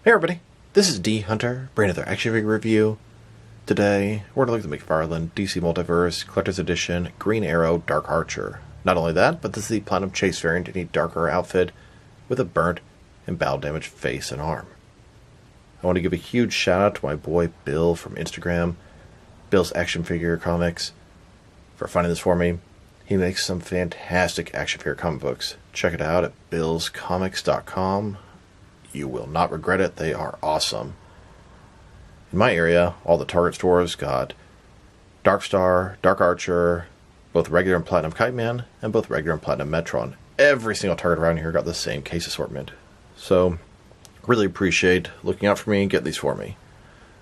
Hey everybody, this is D Hunter, bringing another action figure review. Today, we're going to look at the McFarlane DC Multiverse Collector's Edition Green Arrow Dark Archer. Not only that, but this is the Platinum Chase variant in a darker outfit with a burnt and battle damaged face and arm. I want to give a huge shout out to my boy Bill from Instagram, Bill's Action Figure Comics, for finding this for me. He makes some fantastic action figure comic books. Check it out at billscomics.com. You will not regret it. They are awesome. In my area, all the Target stores got Dark Star, Dark Archer, both regular and platinum kite-man, and both regular and platinum Metron. Every single Target around here got the same case assortment. So, really appreciate looking out for me and getting these for me.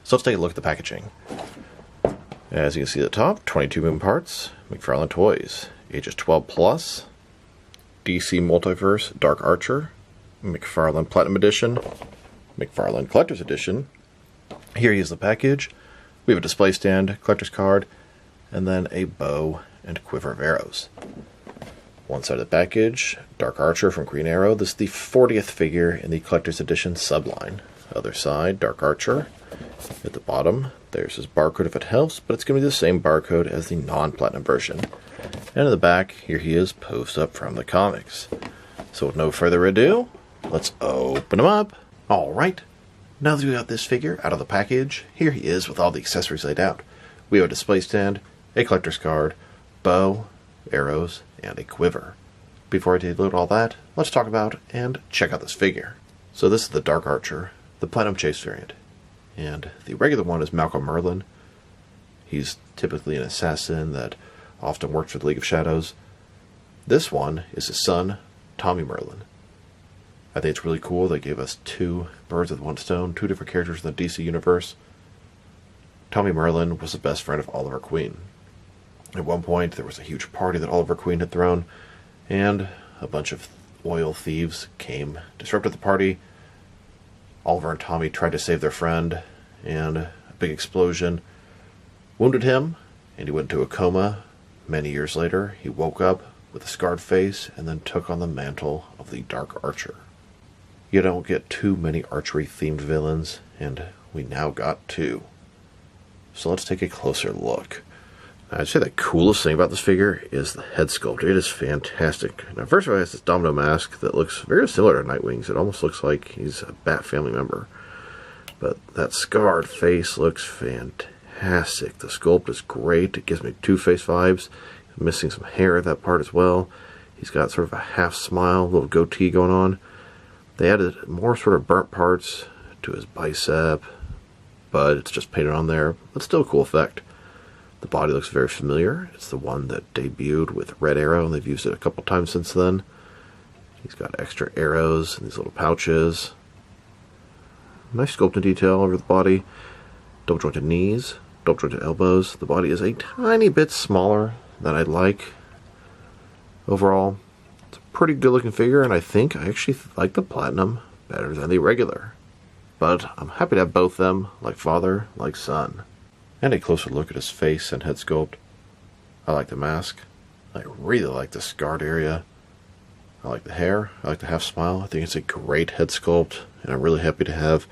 So let's take a look at the packaging. As you can see at the top, 22 moving parts, McFarlane Toys, ages 12 plus, DC Multiverse Dark Archer, McFarlane Platinum Edition, McFarlane Collector's Edition. Here is the package. We have a display stand, collector's card, and then a bow and quiver of arrows. One side of the package, Dark Archer from Green Arrow. This is the 40th figure in the Collector's Edition subline. Other side, Dark Archer. At the bottom, there's his barcode if it helps, but it's going to be the same barcode as the non-platinum version. And in the back, here he is posed up from the comics. So with no further ado, let's open him up. Alright, now that we got this figure out of the package, here he is with all the accessories laid out. We have a display stand, a collector's card, bow, arrows, and a quiver. Before I take a look at all that, let's talk about and check out this figure. So this is the Dark Archer, the Platinum Chase variant. And the regular one is Merlyn. He's typically an assassin that often works for the League of Shadows. This one is his son, Tommy Merlyn. I think it's really cool they gave us two birds with one stone, two different characters in the DC universe. Tommy Merlyn was the best friend of Oliver Queen. At one point, there was a huge party that Oliver Queen had thrown, and a bunch of oil thieves came, disrupted the party. Oliver and Tommy tried to save their friend, and a big explosion wounded him, and he went into a coma. Many years later, he woke up with a scarred face, and then took on the mantle of the Dark Archer. You don't get too many archery-themed villains, and we now got two. So let's take a closer look. I'd say the coolest thing about this figure is the head sculpt. It is fantastic. Now, first of all, it has this domino mask that looks very similar to Nightwing's. It almost looks like he's a Bat family member. But that scarred face looks fantastic. The sculpt is great. It gives me Two-Face vibes. He's missing some hair at that part as well. He's got sort of a half smile, a little goatee going on. They added more sort of burnt parts to his bicep, but it's just painted on there. But still a cool effect. The body looks very familiar. It's the one that debuted with Red Arrow, and they've used it a couple times since then. He's got extra arrows in these little pouches. Nice sculpting detail over the body. Double jointed knees, double jointed elbows. The body is a tiny bit smaller than I'd like. Overall, it's a pretty good looking figure, and I think I actually like the Platinum better than the regular. But I'm happy to have both of them, like father, like son. And a closer look at his face and head sculpt. I like the mask. I really like the scarred area. I like the hair. I like the half smile. I think it's a great head sculpt, and I'm really happy to have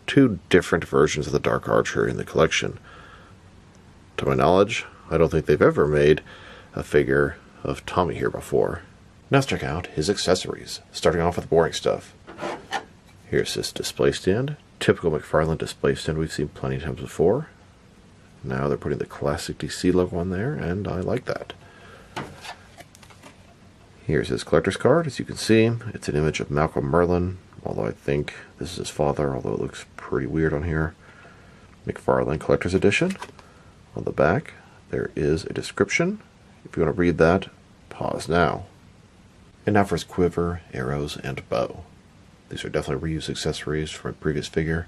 two different versions of the Dark Archer in the collection. To my knowledge, I don't think they've ever made a figure of Tommy here before. Now let's check out his accessories, starting off with the boring stuff. Here's this display stand. Typical McFarlane display stand we've seen plenty of times before. Now they're putting the classic DC logo on there, and I like that. Here's his collector's card. As you can see, it's an image of Merlyn, although I think this is his father, although it looks pretty weird on here. McFarlane Collector's Edition. On the back, there is a description. If you want to read that, pause now. And now for his quiver, arrows, and bow. These are definitely reused accessories from a previous figure.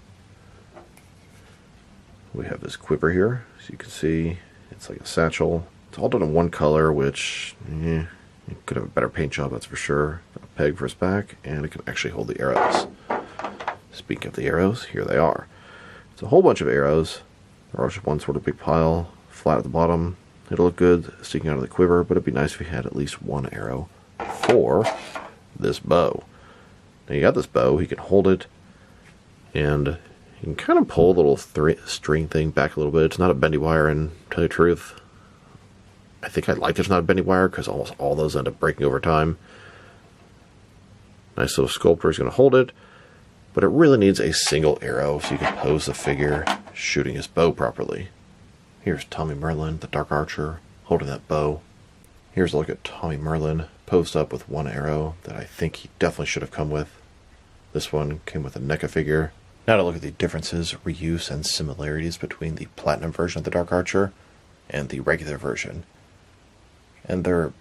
We have this quiver here, as you can see. It's like a satchel. It's all done in one color, which it could have a better paint job, that's for sure. Got a peg for his back, and it can actually hold the arrows. Speaking of the arrows, here they are. It's a whole bunch of arrows. They're all just one sort of big pile, flat at the bottom. It'll look good sticking out of the quiver, but it'd be nice if we had at least one arrow for this bow. Now you got this bow, he can hold it And you can kind of pull the little string thing back a little bit. It's not a bendy wire, and to tell you the truth, I think I like it's not a bendy wire because almost all those end up breaking over time. Nice little sculptor is going to hold it, but it really needs a single arrow so you can pose the figure shooting his bow properly. Here's Tommy Merlyn, the Dark Archer, holding that bow. Here's a look at Tommy Merlyn posed up with one arrow that I think he definitely should have come with. This one came with a NECA figure. Now to look at the differences, reuse, and similarities between the Platinum version of the Dark Archer and the regular version. And they're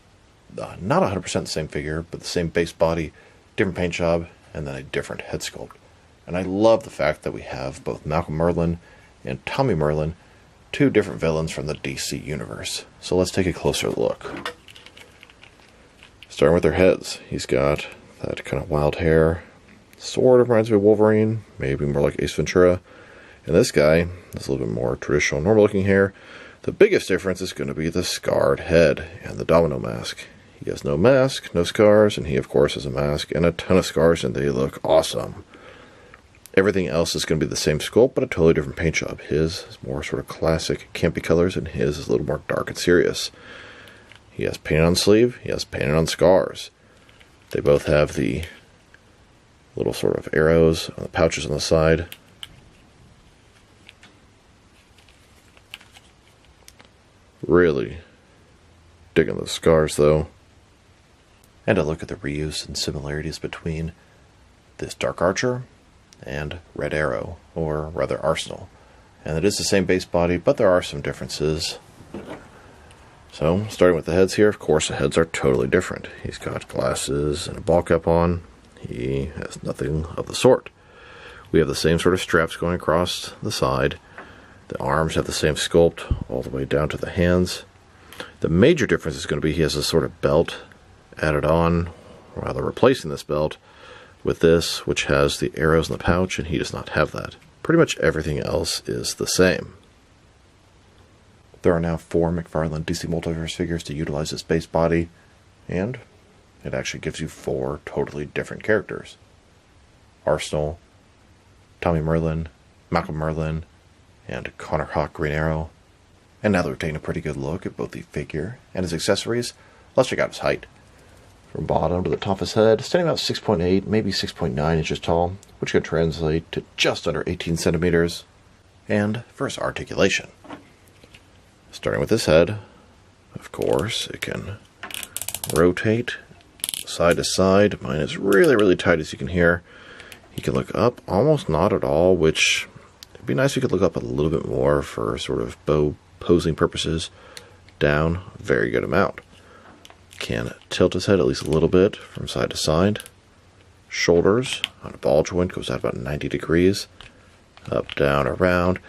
not 100% the same figure, but the same base body, different paint job, and then a different head sculpt. And I love the fact that we have both Malcolm Merlyn and Tommy Merlyn, two different villains from the DC universe. So let's take a closer look. Starting with their heads, he's got that kind of wild hair. Sort of reminds me of Wolverine, maybe more like Ace Ventura. And this guy is a little bit more traditional, normal looking hair. The biggest difference is going to be the scarred head and the domino mask. He has no mask, no scars, and he of course has a mask and a ton of scars, and they look awesome. Everything else is going to be the same sculpt, but a totally different paint job. His is more sort of classic, campy colors, and his is a little more dark and serious. He has painted on sleeve, he has painted on scars. They both have the little sort of arrows on the pouches on the side. Really digging those scars though. And a look at the reuse and similarities between this Dark Archer and Red Arrow, or rather Arsenal. And it is the same base body, but there are some differences. So, starting with the heads here, of course the heads are totally different. He's got glasses and a ball cap on. He has nothing of the sort. We have the same sort of straps going across the side. The arms have the same sculpt all the way down to the hands. The major difference is going to be he has a sort of belt added on, or rather replacing this belt with this, which has the arrows in the pouch, and he does not have that. Pretty much everything else is the same. There are now 4 McFarlane DC Multiverse figures to utilize this base body, and it actually gives you 4 totally different characters. Arsenal, Tommy Merlyn, Malcolm Merlyn, and Connor Hawk Green Arrow. And now that we've taken a pretty good look at both the figure and his accessories, let's check out his height. From bottom to the top of his head, standing about 6.8, maybe 6.9 inches tall, which can translate to just under 18 centimeters. And for his articulation. Starting with his head, of course, it can rotate side to side. Mine is really, really tight, as you can hear. He can look up, almost not at all, which it'd be nice if you could look up a little bit more for sort of bow posing purposes. Down, very good amount. Can tilt his head at least a little bit from side to side. Shoulders on a ball joint goes out about 90 degrees. Up, down, around.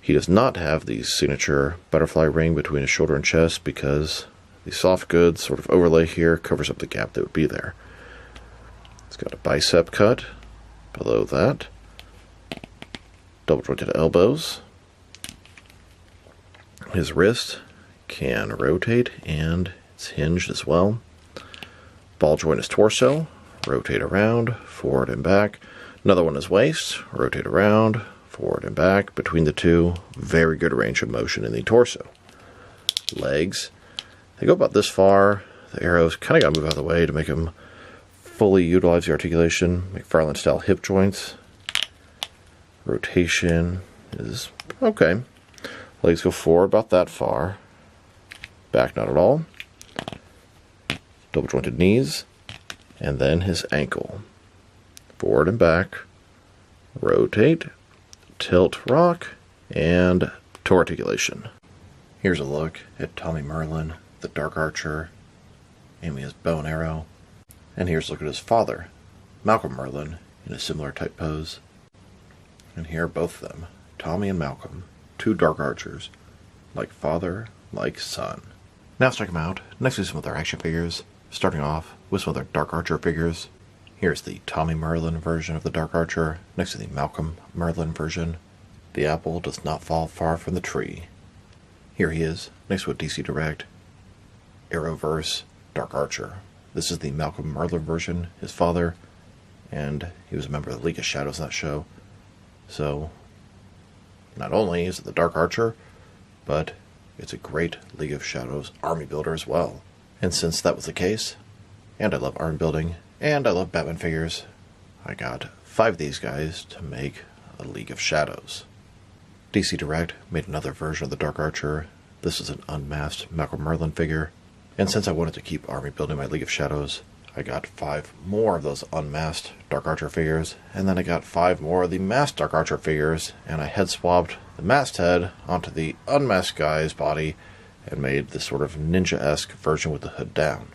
He does not have the signature butterfly ring between his shoulder and chest because the soft goods sort of overlay here covers up the gap that would be there. It's got a bicep cut below that. Double jointed elbows. His wrist can rotate and it's hinged as well. Ball joint his torso, rotate around, forward and back. Another one is waist, rotate around, forward and back. Between the two, very good range of motion in the torso. Legs, they go about this far. The arrows kind of got to move out of the way to make them fully utilize the articulation. McFarlane style hip joints. Rotation is okay. Legs go forward about that far. Back not at all. Double jointed knees. And then his ankle. Forward and back. Rotate. Tilt, rock. And toe articulation. Here's a look at Tommy Merlyn, the Dark Archer, aiming his bow and arrow. And here's a look at his father, Malcolm Merlyn, in a similar type pose. And here are both of them, Tommy and Malcolm, two Dark Archers, like father, like son. Now let's check them out next to some of their action figures, starting off with some of their Dark Archer figures. Here's the Tommy Merlyn version of the Dark Archer, next to the Malcolm Merlyn version. The apple does not fall far from the tree. Here he is, next to a DC Direct Arrowverse Dark Archer. This is the Malcolm Merlyn version, his father, and he was a member of the League of Shadows in that show. So, not only is it the Dark Archer, but it's a great League of Shadows army builder as well. And since that was the case, and I love army building, and I love Batman figures, I got 5 of these guys to make a League of Shadows. DC Direct made another version of the Dark Archer. This is an unmasked Merlyn figure. And since I wanted to keep army building my League of Shadows, I got 5 more of those unmasked Dark Archer figures, and then I got 5 more of the masked Dark Archer figures, and I head swapped the masked head onto the unmasked guy's body and made this sort of ninja-esque version with the hood down.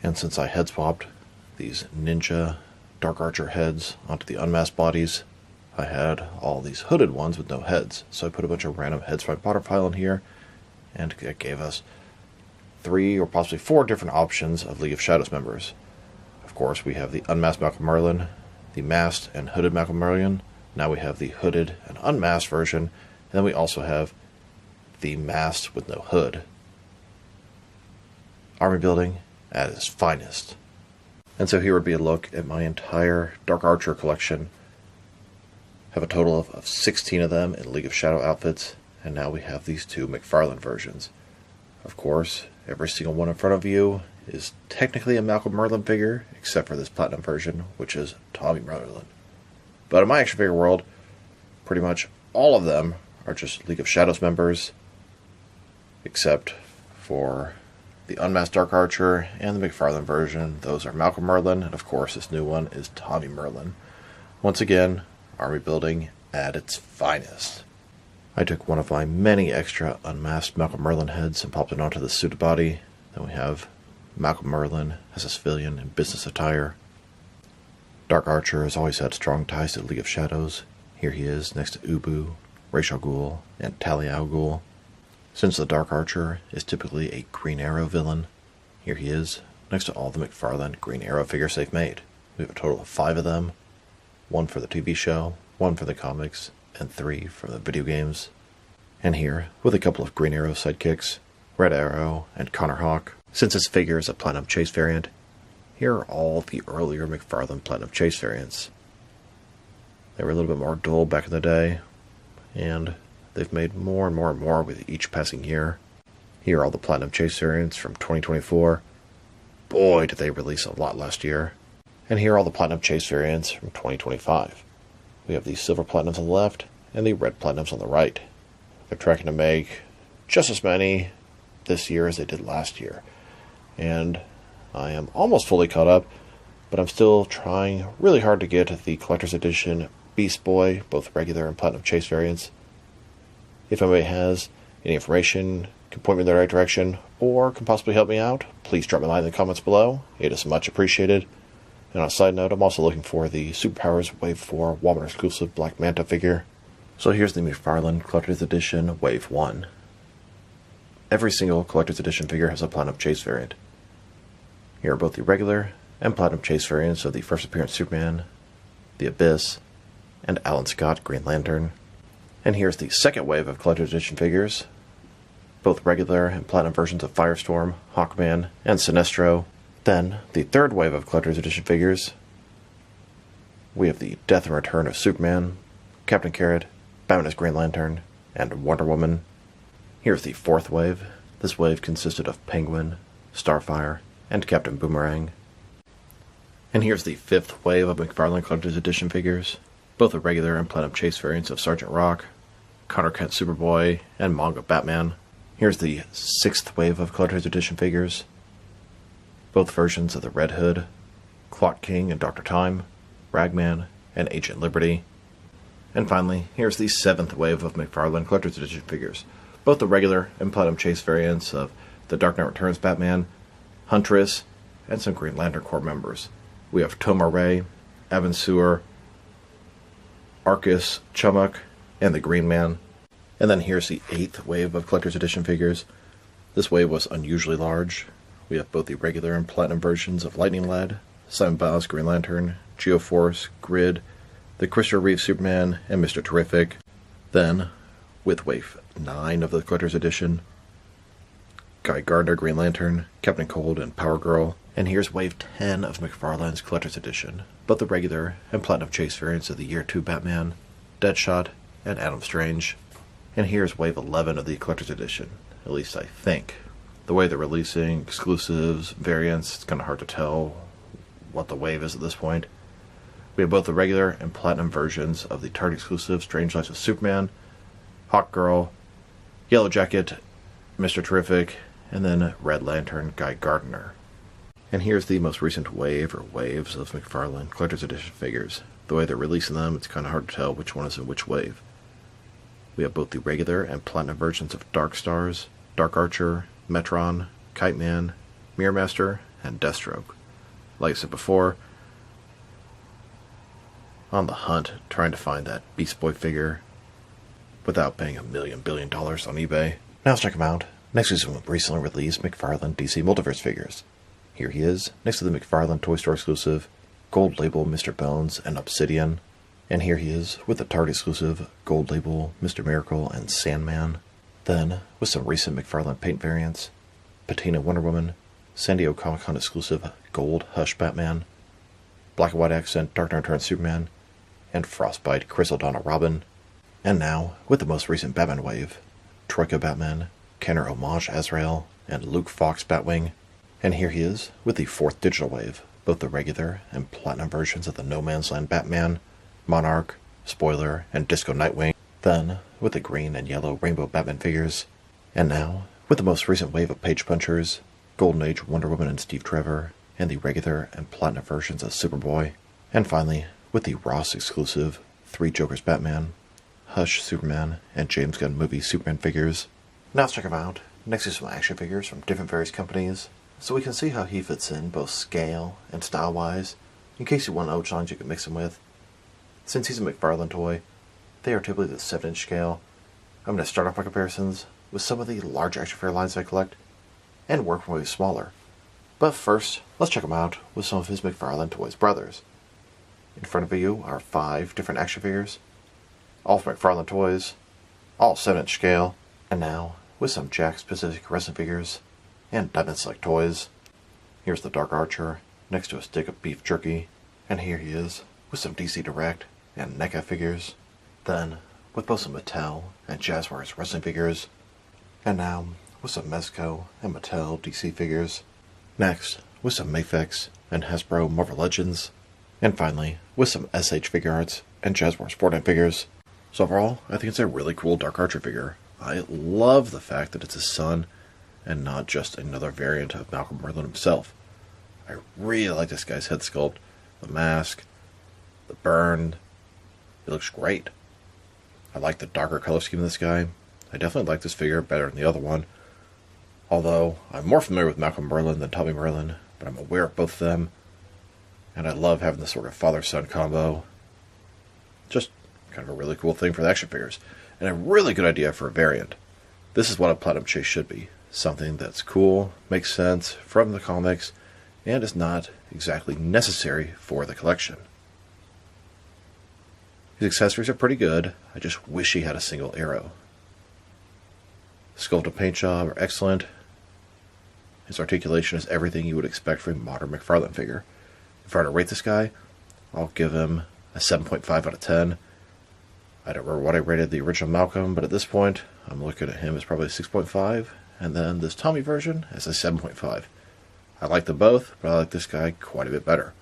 And since I head swapped these ninja Dark Archer heads onto the unmasked bodies, I had all these hooded ones with no heads. So I put a bunch of random heads from my Potter file in here, and it gave us 3 or possibly 4 different options of League of Shadows members. Of course, we have the unmasked Merlyn, the masked and hooded Merlyn. Now we have the hooded and unmasked version, and then we also have the masked with no hood. Army building at its finest. And so here would be a look at my entire Dark Archer collection. Have a total of 16 of them in League of Shadow outfits, and now we have these 2 McFarlane versions. Of course, every single one in front of you is technically a Merlyn figure, except for this Platinum version, which is Tommy Merlyn. But in my action figure world, pretty much all of them are just League of Shadows members, except for the unmasked Dark Archer and the McFarlane version. Those are Merlyn, and of course this new one is Tommy Merlyn. Once again, army building at its finest. I took one of my many extra unmasked Merlyn heads and popped it onto the suited body. Then we have Merlyn as a civilian in business attire. Dark Archer has always had strong ties to League of Shadows. Here he is next to Ubu, Ra's al Ghul, and Talia al Ghul. Since the Dark Archer is typically a Green Arrow villain, here he is next to all the McFarlane Green Arrow figures they've made. We have a total of 5 of them. 1 for the TV show, 1 for the comics, and 3 from the video games. And here, with a couple of Green Arrow sidekicks, Red Arrow and Connor Hawk. Since this figure is a Platinum Chase variant, here are all the earlier McFarlane Platinum Chase variants. They were a little bit more dull back in the day, and they've made more and more and more with each passing year. Here are all the Platinum Chase variants from 2024. Boy, did they release a lot last year. And here are all the Platinum Chase variants from 2025. We have the Silver Platinums on the left, and the Red Platinums on the right. They're tracking to make just as many this year as they did last year. And I am almost fully caught up, but I'm still trying really hard to get the Collector's Edition Beast Boy, both regular and Platinum Chase variants. If anybody has any information, can point me in the right direction, or can possibly help me out, please drop me a line in the comments below. It is much appreciated. And on a side note, I'm also looking for the Superpowers Wave 4 Walmart exclusive Black Manta figure. So here's the McFarlane Collector's Edition Wave 1. Every single Collector's Edition figure has a Platinum Chase variant. Here are both the regular and Platinum Chase variants of the first appearance Superman, the Abyss, and Alan Scott Green Lantern. And here's the second wave of Collector's Edition figures, both regular and Platinum versions of Firestorm, Hawkman, and Sinestro. Then, the third wave of Collector's Edition figures. We have the Death and Return of Superman, Captain Carrot, Batman as Green Lantern, and Wonder Woman. Here's the fourth wave. This wave consisted of Penguin, Starfire, and Captain Boomerang. And here's the fifth wave of McFarlane Collector's Edition figures, both the regular and Platinum Chase variants of Sergeant Rock, Connor Kent Superboy, and Manga Batman. Here's the sixth wave of Collector's Edition figures, both versions of the Red Hood, Clock King and Dr. Time, Ragman, and Agent Liberty. And finally, here's the seventh wave of McFarlane Collector's Edition figures, both the regular and Platinum Chase variants of the Dark Knight Returns Batman, Huntress, and some Green Lantern Corps members. We have Tomar Ray, Evan Sewer, Arcus Chumuk, and the Green Man. And then here's the eighth wave of Collector's Edition figures. This wave was unusually large. We have both the regular and Platinum versions of Lightning Lad, Simon Bow's Green Lantern, Geoforce, Grid, the Christopher Reeve Superman, and Mr. Terrific. Then, with wave 9 of the Collector's Edition, Guy Gardner Green Lantern, Captain Cold, and Power Girl. And here's wave 10 of McFarlane's Collector's Edition, both the regular and Platinum Chase variants of the Year 2 Batman, Deadshot, and Adam Strange. And here's Wave 11 of the Collector's Edition, at least I think. The way they're releasing exclusives, variants, it's kind of hard to tell what the wave is at this point. We have both the regular and platinum versions of the Target exclusive Strange Lives of Superman, Hawkgirl, Yellow Jacket, Mr. Terrific, and then Red Lantern Guy Gardner. And here's the most recent wave or waves of McFarlane Collector's Edition figures. The way they're releasing them, it's kind of hard to tell which one is in which wave. We have both the regular and platinum versions of Dark Stars, Dark Archer, Metron, Kite-Man, Mirror Master, and Deathstroke. Like I said before, on the hunt, trying to find that Beast Boy figure without paying $1 billion on eBay. Now let's check him out. Next is some recently released McFarlane DC Multiverse figures. Here he is, next to the McFarlane Toy Store exclusive Gold Label Mr. Bones and Obsidian. And here he is with the Target exclusive Gold Label Mr. Miracle and Sandman. Then, with some recent McFarlane paint variants, Patina Wonder Woman, San Diego Comic-Con exclusive Gold Hush Batman, Black and White Accent Dark Knight Returns Superman, and Frostbite Crystal Donna Robin. And now, with the most recent Batman wave, Troika Batman, Kenner Homage Azrael, and Luke Fox Batwing. And here he is with the 4th digital wave, both the regular and platinum versions of the No Man's Land Batman, Monarch, Spoiler, and Disco Nightwing. Then, with the green and yellow Rainbow Batman figures. And now, with the most recent wave of Page Punchers, Golden Age Wonder Woman and Steve Trevor, and the regular and platinum versions of Superboy. And finally, with the Ross exclusive 3 Jokers Batman, Hush Superman, and James Gunn movie Superman figures. Now let's check him out. Next is some action figures from different various companies, so we can see how he fits in both scale and style-wise, in case you want which lines you can mix him with. Since he's a McFarlane toy, they are typically the 7-inch scale. I'm going to start off my comparisons with some of the large action figure lines I collect, and work my way smaller. But first, let's check him out with some of his McFarlane Toys brothers. In front of you are 5 different action figures, all from McFarlane Toys, all 7-inch scale, and now with some Jack-specific wrestling figures and Diamond Select toys. Here's the Dark Archer next to a stick of beef jerky, and here he is with some DC Direct and NECA figures. Then, with both some Mattel and Jazzwares wrestling figures, and now with some Mezco and Mattel DC figures. Next, with some Mafex and Hasbro Marvel Legends, and finally, with some SH Figure Arts and Jazzwares Sportnet figures. So overall, I think it's a really cool Dark Archer figure. I love the fact that it's his son, and not just another variant of Malcolm Merlyn himself. I really like this guy's head sculpt, the mask, the burn. It looks great. I like the darker color scheme of this guy. I definitely like this figure better than the other one. Although, I'm more familiar with Malcolm Merlyn than Tommy Merlyn, but I'm aware of both of them. And I love having this sort of father-son combo. Just kind of a really cool thing for the action figures. And a really good idea for a variant. This is what a Platinum Chase should be. Something that's cool, makes sense, from the comics, and is not exactly necessary for the collection. His accessories are pretty good. I just wish he had a single arrow. The sculpt and paint job are excellent. His articulation is everything you would expect from a modern McFarlane figure. If I were to rate this guy, I'll give him a 7.5 out of 10. I don't remember what I rated the original Malcolm, but at this point, I'm looking at him as probably a 6.5, and then this Tommy version as a 7.5. I like them both, but I like this guy quite a bit better.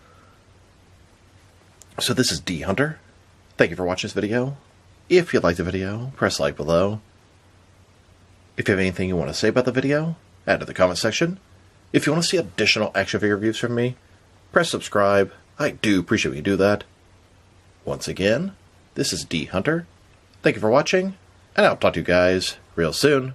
So this is D Hunter. Thank you for watching this video. If you liked the video, press like below. If you have anything you want to say about the video, add to the comment section. If you want to see additional action figure reviews from me, press subscribe. I do appreciate when you do that. Once again, this is D Hunter. Thank you for watching, and I'll talk to you guys real soon.